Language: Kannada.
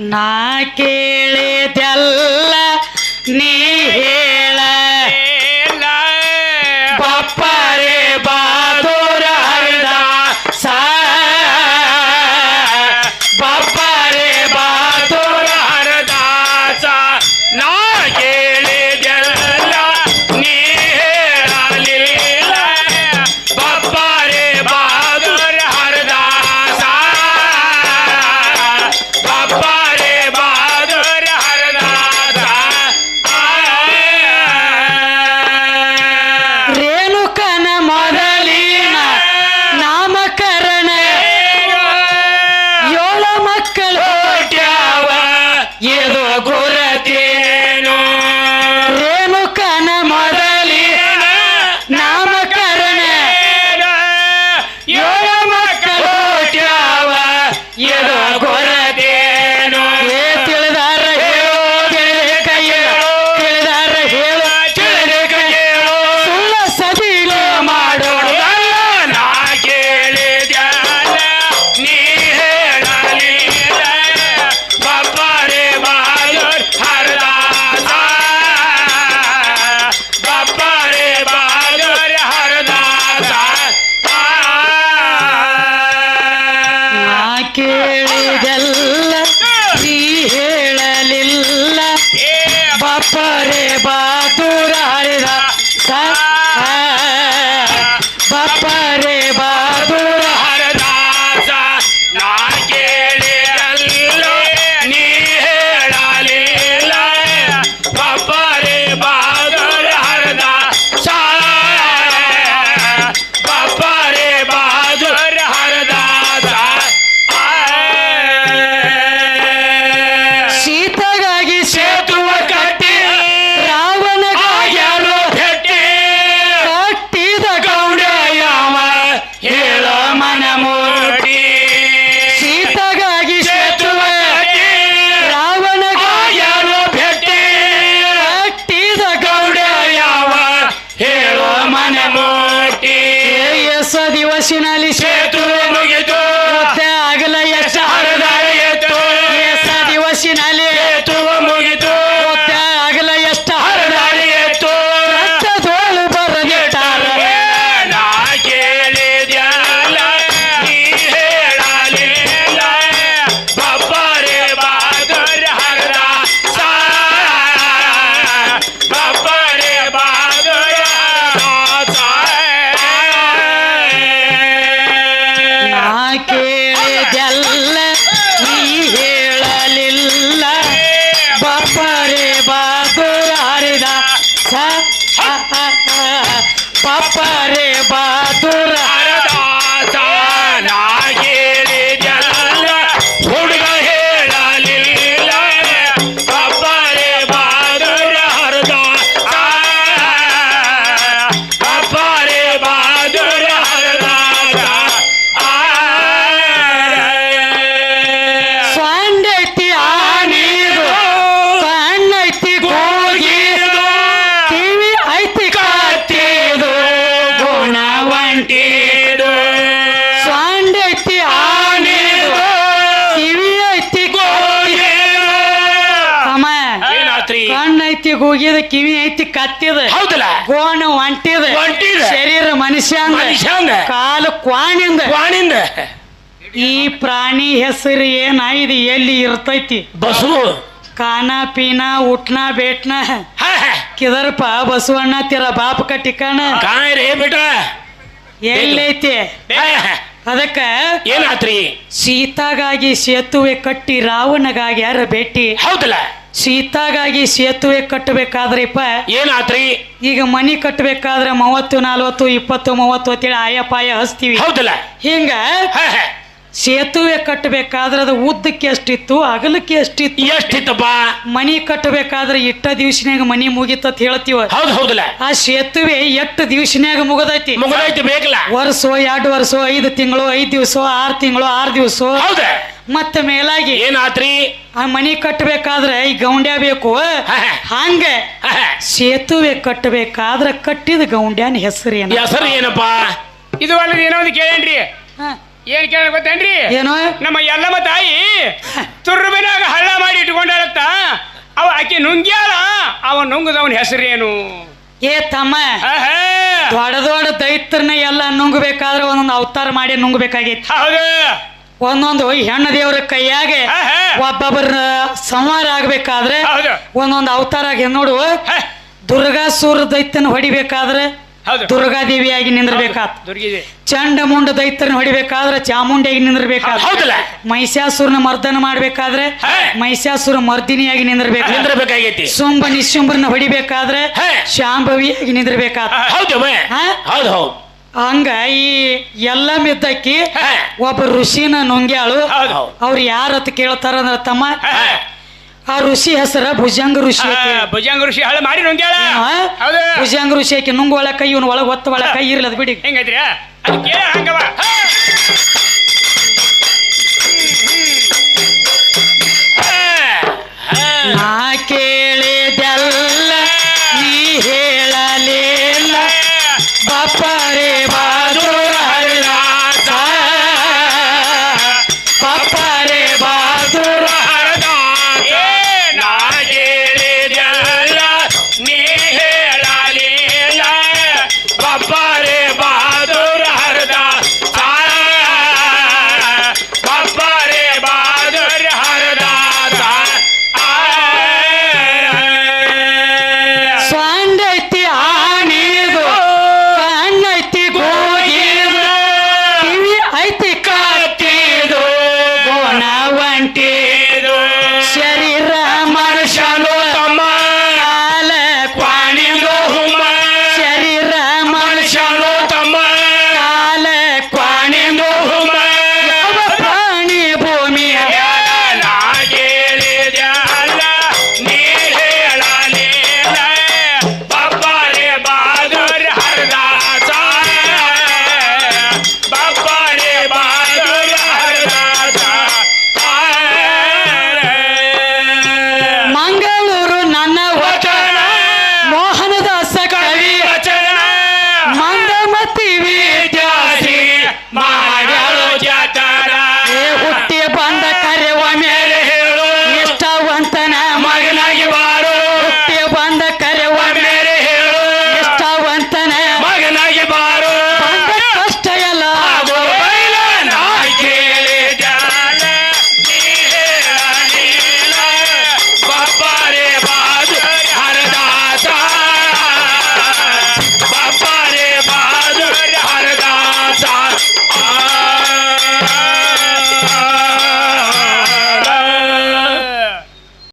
ನಾ ಕೇಳಿದೆಲ್ಲ ನೀ ಹೇಳ ಬಪ್ಪರೆ ಬಾದೂರ ಹರಿದಾಸ ಬಪ್ಪರೆ ಬಾದೂರ ಹರದಾಸ ನಾ ಕೇಳಿದೆಲ್ಲ ನೀ ಹೇಳಲಿಲ್ಲ ಬಪ್ಪರೆ ಬಹಾದೂರ ಹರದಾಸ ಬಪ್ಪರೆ ಬಹಾದೂರ ಹರದಾಸ ರೇಣುಕನ ಮೊದಲಿನ ನಾಮಕರಣ ಏಳು ಮಕ್ಕಳು ಕೋಟ್ಯಾವ ಇದು ಗುರತೇನು ರೇಣುಕನ ಮೊದಲಿನ ನಾಮಕರಣ ಏಳು ಮಕ್ಕಳು ಕೋಟ್ಯಾವ ಇದು ಗುರತೇನು ಏ ತಿಳಿದಾರ ಹೇಳು ತಿಳಿದ ಕೈಯೇಳು ತಿಳಿದಾರ ಹೇಳು ತಿಳಿದ ಕೈಯೇಳು ಸುಳ್ಳ ಸಬೀಲು ಮಾಡೋಣ ನಾ ಕೇಳಿದ್ಯಾಲ ನೀ ಹೇಳಲಿಲ್ಲ ಬಪ್ಪರೆ ಬಹಾದೂರ್ ಹರದಾಸ ಬಪ್ಪರೆ ಬಹಾದೂರ್ ಹರದಾಸ ನಾ ಕೇಳಿದೆಲ್ಲ ನೀ ಹೇಳಲಿಲ್ಲ ಬಪ್ಪರೆ ಬಾದೂರ ಹರಿದ ಬಪ್ಪರೆ ಬಾದೂರ ಹರದಾಸ ನಾ ಕೇಳಿರಲ್ಲ ನೀ ಹೇಳಲಿಲ್ಲ ಬಪ್ಪರೆ ಬಹಾದೂರ್ ಹರದಾಸ ಬಪ್ಪರೆ ಬಹಾದೂರ್ ಹರದಾಸ ಸೀತೆಗಾಗಿ ಸೇತುವ ಕಟ್ಟಿ ರಾವಣಗಾಗ್ಯಾರು ಭೇಟಿ ಕಟ್ಟಿದ ಗೌಡ ಯಾವ ಹೇಳ ಮನಮೂಟಿ ಸೀತೆಗಾಗಿ ಸೇತುವ ಕಟ್ಟಿ ರಾವಣಗಾಗ್ಯಾರು ಭೇಟಿ ಕಟ್ಟಿದ ಗೌಡ ಯಾವ ಹೇಳೋ ಮನಮೂಟಿ ಎಸ ದಿವಸಿನಲ್ಲಿ ಸೇತುವೆ ಮುಗಿದು ಸೇತುವೆ ಆಗಲ ಎಷ್ಟ ಹರಿದಾಯಿತು ಎಸ ದಿವಸಿನಲ್ಲಿ ಸೇತುವೆ ಮುಗಿದು ಸೇತುವೆ ಆಗಲ ಎಷ್ಟ ಹರಿದಾಯಿತು ರಕ್ತದೋಳು ಬರದಿಟ್ಟಾರ ನಾ ಕೇಳಿದ್ಯಲ್ಲ ನೀ ಹೇಳಲಿಲ್ಲ ಬಪ್ಪರೆ ಬಹಾದೂರ್ ಹರದಾಸ ಬಪ್ಪರೆ ಬಹಾದೂರ್ ಹರದಾಸ ನಾ ಕೇಳಿದೆಲ್ಲ ನೀ ಹೇಳಲಿಲ್ಲ ಬಪ್ಪರೆ ಬಾದೂರ ಹರಿದ ಬಪ್ಪರೆ ಬಾದೂರ ಹರದಾಸ ನಾ ಕೇಳಿದ್ಯಲ್ಲ ಹುಡುಗ ಹೇಳಲಿಲ್ಲ ಬಪ್ಪರೆ ಬಹಾದೂರ್ ಹರದಾಸ ಬಪ್ಪರೆ ಬಹಾದೂರ್ ಹರದಾಸ ಸ್ವಂಡೈತಿ ಆನೀದು ಕಣ್ಣೈತಿ ಕೂಗಿದು ಕಿವಿ ಐತಿ ಕತ್ತಿದು ಗುಣವಂಟಿದು ಸ್ವಂಡೈತಿ ಆನೀದು ಕಿವಿ ಐತಿ ಕೂಗಿದು ಅಮ್ಮ ಏನಾತ್ರಿ ಕಣ್ಣೈತಿ ಕೂಗಿದ ಕಿವಿ ಐತಿ ಕತ್ತಿದ ಹೌದಲ್ಲ ಗೋಣ ಒಂಟಿದ ಒಂಟಿದ. ಶರೀರ ಮನುಷ್ಯಂದ ಮನುಷ್ಯಂದ. ಕಾಲು ಕ್ವಾಣಿಂದ ವಾಣಿಂದ ಈ ಪ್ರಾಣಿ ಹೆಸರು ಏನ ಇದು ಎಲ್ಲಿ ಇರ್ತೈತಿ ಬಸು ಕಾನ ಪೀನ ಉಟ್ನ ಬೇಟ್ನ ಹ ಕಿದರ್ಪ ಬಸವಣ್ಣ ತಿರ ಬಾಪ ಟಿಕಾಣ ಕಾಯ್ ರೇ ಬೇಟ ಎಲ್ಲೈತಿ ಅದಕ್ಕ ಏನಾತ್ರಿ ಸೀತಾಗಾಗಿ ಸೇತುವೆ ಕಟ್ಟಿ ರಾವಣಗಾಗಿ ಯಾರ ಭೇಟಿ ಹೌದಲ್ಲ ಸೀತಾಗಾಗಿ ಸೇತುವೆ ಕಟ್ಟಬೇಕಾದ್ರಿಪ್ಪ ಏನಾತ್ರಿ ಈಗ ಮನಿ ಕಟ್ಟಬೇಕಾದ್ರೆ 30 40 20 30 ಅಂತೇಳಿ ಆಯಪಾಯ ಹಚ್ತೀವಿ ಹೌದಲ್ಲ ಹಿಂಗ ಹ ಹ. ಸೇತುವೆ ಕಟ್ಟಬೇಕಾದ್ರೆ ಅದು ಉದ್ದಕ್ಕೆ ಎಷ್ಟಿತ್ತು ಅಗಲಕ್ಕೆ ಎಷ್ಟಿತ್ತು ಎಷ್ಟಿತ್ತಪ್ಪ ಮನಿ ಕಟ್ಟಬೇಕಾದ್ರೆ ಇಟ್ಟ ದಿವ್ಸನ್ಯಾಗ ಮನಿ ಮುಗಿತತ್ ಹೇಳ್ತೀವ ಹೌದು ಹೌದಲ್ಲ ಆ ಸೇತುವೆ ಎಷ್ಟು ದಿವ್ಸನ್ಯಾಗ ಮುಗದೈತಿ ಮುಗಿದೈತಿ ಬೇಕಲ್ಲ ವರ್ಷ 2 ವರ್ಷ 5 ತಿಂಗಳು 5 ದಿವಸ 6 ತಿಂಗಳು 6 ದಿವಸ ಹೌದ ಮತ್ತೆ ಮೇಲಾಗಿ ಏನಾತ್ರಿ ಆ ಮನಿ ಕಟ್ಟಬೇಕಾದ್ರೆ ಈ ಗೌಂಡ್ಯ ಬೇಕು ಹಂಗ ಸೇತುವೆ ಕಟ್ಟಬೇಕಾದ್ರೆ ಕಟ್ಟಿದ ಗೌಂಡ್ಯಾನ ಹೆಸರು ಏನ ಹೆಸರು ಏನಪ್ಪ ಇದು ಅಲ್ಲದ ಏನೋ ಒಂದು ಕೇಳೇನ್ರಿ ಏನ್ ಕೇಳ ಗೊತ್ತೇನ್ರಿ ಏನೋ ನಮ್ಮ ಎಲ್ಲಮ್ಮ ತಾಯಿ ತುರ್ಬಿನಾಗ ಹಳ್ಳ ಮಾಡಿ ಇಟ್ಕೊಂಡಾಳತ್ತ ಅವ ಆಕಿ ನುಂಗ್ಯಾಳ ಅವ ನುಂಗದವನ ಹೆಸರೇನು ಏ ತಮ್ಮ ಆಹಾ. ದೊಡ್ಡ ದೊಡ್ಡ ದೈತ್ರನ ಎಲ್ಲ ನುಂಗ್ಬೇಕಾದ್ರೆ ಒಂದೊಂದು ಅವತಾರ ಮಾಡಿ ನುಂಗ್ಬೇಕಾಗೈತಿ ಹೌದು ಒಂದೊಂದು ಹೆಣ್ಣು ದೇವ್ರ ಕೈಯಾಗೆ ಆಹಾ. ಒಬ್ಬೊಬ್ಬರ ಸಂಹಾರ ಆಗ್ಬೇಕಾದ್ರೆ ಹೌದು ಒಂದೊಂದು ಅವತಾರ ಆಗಿ ನೋಡು ಹಾ. ದುರ್ಗಾಸೂರ ದೈತ್ಯನ ಹೊಡಿಬೇಕಾದ್ರೆ ಹೌದು ದುರ್ಗಾದೇವಿಯಾಗಿ ನಿಂದ್ರಬೇಕಾದ ದುರ್ಗಿದೆ ಚಂಡ ಮುಂಡ ದೈತ್ಯನ ಹೊಡಿಬೇಕಾದ್ರೆ ಚಾಮುಂಡಿಯಾಗಿ ನಿಂದ್ರಬೇಕಾದ ಹೌದಲ್ಲ ಮಹಿಷಾಸುರನ ಮರ್ದನ ಮಾಡ್ಬೇಕಾದ್ರೆ ಹಾ. ಮಹಿಷಾಸುರ ಮರ್ದಿನಿಯಾಗಿ ನಿಂದ್ರಬೇಕು ನಿಂದ್ರಬೇಕಾಗೈತಿ ಶುಂಭ ನಿಶುಂಭರನ್ನ ಹೊಡಿಬೇಕಾದ್ರೆ ಹಾ. ಶಾಂಭವಿಯಾಗಿ ನಿಂದ್ರಬೇಕಾದ ಹೌದವ ಹಾ? ಹೌದು ಹೌದು ಹಂಗ ಈ ಎಲ್ಲ ಮಿದ್ದಕ್ಕಿ ಹಾ. ಒಬ್ಬ ಋಷಿನ ನುಂಗ್ಯಾಳು ಹೌದು ಅವ್ರು ಯಾರತ್ ಕೇಳ್ತಾರ ಅಂದ್ರ ತಮ್ಮ ಹಾ. ಆ ಋಷಿ ಹೆಸರ ಭುಜಂಗ ಋಷಿ ಅಂತ ಹೇಳಿ. ಭುಜಂಗ ಋಷಿ ಹಳ್ಳ ಮಾಡಿ ನುಂಗ್ಯಾಳ ಹಾ? ಹೌದು ಭುಜಂಗ ಋಷಿ ಆಕೆ ನುಂಗು ಒಳ ಕೈ ಇವನು ಒಳಗೆ ಒತ್ತ ಒಳ ಕೈ ಇರ್ಲದ ಬಿಡಿ ಹೆಂಗೈತ್ರಿ ಅದು ಕೇಳ ಹಂಗವ ನಾ ಕೇಳಿದೆಲ್ಲ ನೀ ಹೇಳಲಿಲ್ಲ ಬಪ್ಪರೆ ಬಾದುರ ಹರಿದಾಸ ಬಪ್ಪರೆ ಬಾದುರ ನೀ ಹೇಳಲಿಲ್ಲ ಬಬ್ಬರೆ ಬಹಾದೂರ್ ಹರದ ಬಬ್ಬರೆ ಬಹಾದೂರ್ ಹರದ ಸ್ವಂಡೈತಿ ಆನಿದು ಕಣ್ಣೈತಿ ಗೋಗಿದು ಕಿವಿ ಐತಿ ಕತ್ತಿದು ಗೋಣ ಒಂಟಿ